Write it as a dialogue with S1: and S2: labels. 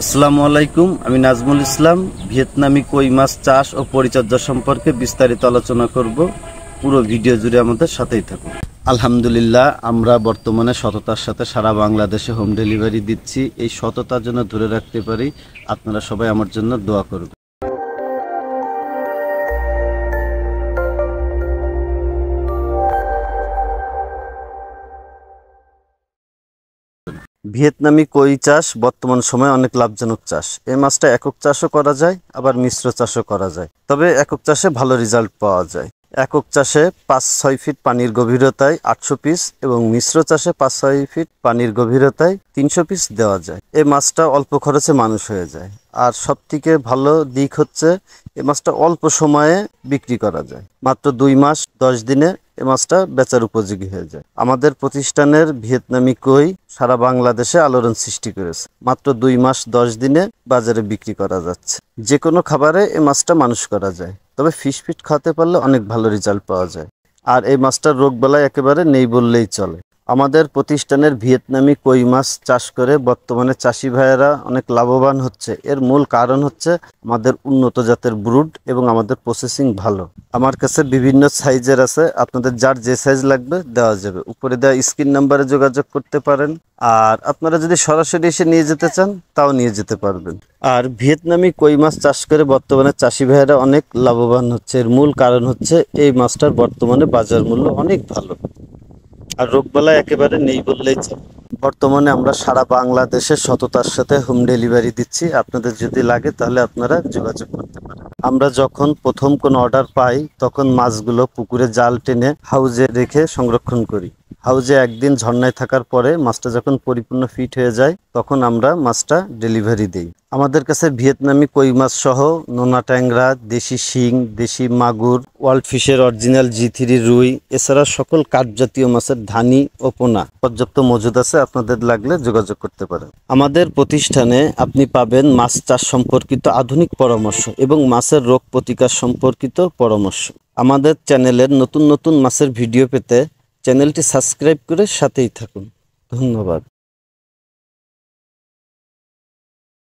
S1: আসসালামু আলাইকুম, আমি নাজমুল ইসলাম। ভিয়েতনামি কই মাছ চাষ ও পরিচর্যা সম্পর্কে বিস্তারিত আলোচনা করব। পুরো ভিডিও জুড়ে আমাদের সাথেই থাকুন। আলহামদুলিল্লাহ, আমরা বর্তমানে সততার সাথে সারা বাংলাদেশে হোম ডেলিভারি দিচ্ছি। এই সততার জন্য ধরে রাখতে পারি, আপনারা সবাই আমার জন্য দোয়া করবেন। ভিয়েতনামি কই চাষ বর্তমান সময়ে অনেক লাভজনক চাষ। এই মাছটা একক চাষও করা যায়, আবার মিশ্র চাষও করা যায়। তবে একক চাষে ভালো রেজাল্ট পাওয়া যায়। একক চাষে 5-6 ফিট পানির গভীরতায় 800 পিস এবং মিশ্র চাষে 5-6 ফিট পানির গভীরতায় 300 পিস দেওয়া যায়। এই মাছটা অল্প খরচে মানুষ হয়ে যায়। আর সবথেকে ভালো দিক হচ্ছে এই মাছটা অল্প সময়ে বিক্রি করা যায়। মাত্র 2 মাস 10 দিনে এই মাছটা বেচার উপযোগী হয়ে যায়। আমাদের প্রতিষ্ঠানের ভিয়েতনামি কই সারা বাংলাদেশে আলোড়ন সৃষ্টি করেছে। মাত্র 2 মাস 10 দিনে বাজারে বিক্রি করা যাচ্ছে। যে কোনো খাবারে এই মাছটা মানুষ করা যায়, তবে ফিশ ফিট খাওয়াতে পারলে অনেক ভালো রেজাল্ট পাওয়া যায়। আর এই মাছটার রোগবালাই একেবারে নেই বললেই চলে। আমাদের প্রতিষ্ঠানের ভিয়েতনামি কই মাছ চাষ করে বর্তমানে চাষি ভাইয়েরা অনেক লাভবান হচ্ছে। এর মূল কারণ হচ্ছে আমাদের উন্নত জাতের ব্রুড এবং আমাদের প্রসেসিং ভালো। আমার কাছে বিভিন্ন সাইজের আছে, আপনাদের যার যে সাইজ লাগবে দেওয়া যাবে। উপরে দেওয়া স্ক্রিন নাম্বারে যোগাযোগ করতে পারেন। আর আপনারা যদি সরাসরি এসে নিয়ে যেতে চান তাও নিয়ে যেতে পারবেন। আর ভিয়েতনামি কই মাছ চাষ করে বর্তমানে চাষি ভাইয়েরা অনেক লাভবান হচ্ছে। এর মূল কারণ হচ্ছে এই মাছটার বর্তমানে বাজার মূল্য অনেক ভালো, আর রোগবালাই একেবারে নেই বললেই চলে। বর্তমানে আমরা সারা বাংলাদেশে সততার সাথে হোম ডেলিভারি দিচ্ছি। আপনাদের যদি লাগে তাহলে আপনারা যোগাযোগ করতে পারেন। আমরা যখন প্রথম কোনো অর্ডার পাই তখন মাছগুলো পুকুরে জাল টেনে হাউজে রেখে সংরক্ষণ করি। হাউজে একদিন ঝর্ণায় থাকার পরে মাছটা যখন পরিপূর্ণ ফিট হয়ে যায় তখন আমরা মাছটা ডেলিভারি দিই। আমাদের কাছে ভিয়েতনামি কই মাছ সহ নোনা ট্যাংরা, দেশি শিং, দেশি মাগুর, ওয়ার্ল্ড ফিশের অরিজিনাল G3 রুই, এছাড়া সকল কাঠ জাতীয় মাছের ধানি ও পোনা পর্যাপ্ত মজুদ আছে। আপনাদের লাগলে যোগাযোগ করতে পারেন। আমাদের প্রতিষ্ঠানে আপনি পাবেন মাছ চাষ সম্পর্কিত আধুনিক পরামর্শ এবং মাছের রোগ প্রতিকার সম্পর্কিত পরামর্শ। আমাদের চ্যানেলের নতুন নতুন মাছের ভিডিও পেতে চ্যানেলটি সাবস্ক্রাইব করে সাথেই থাকুন। ধন্যবাদ।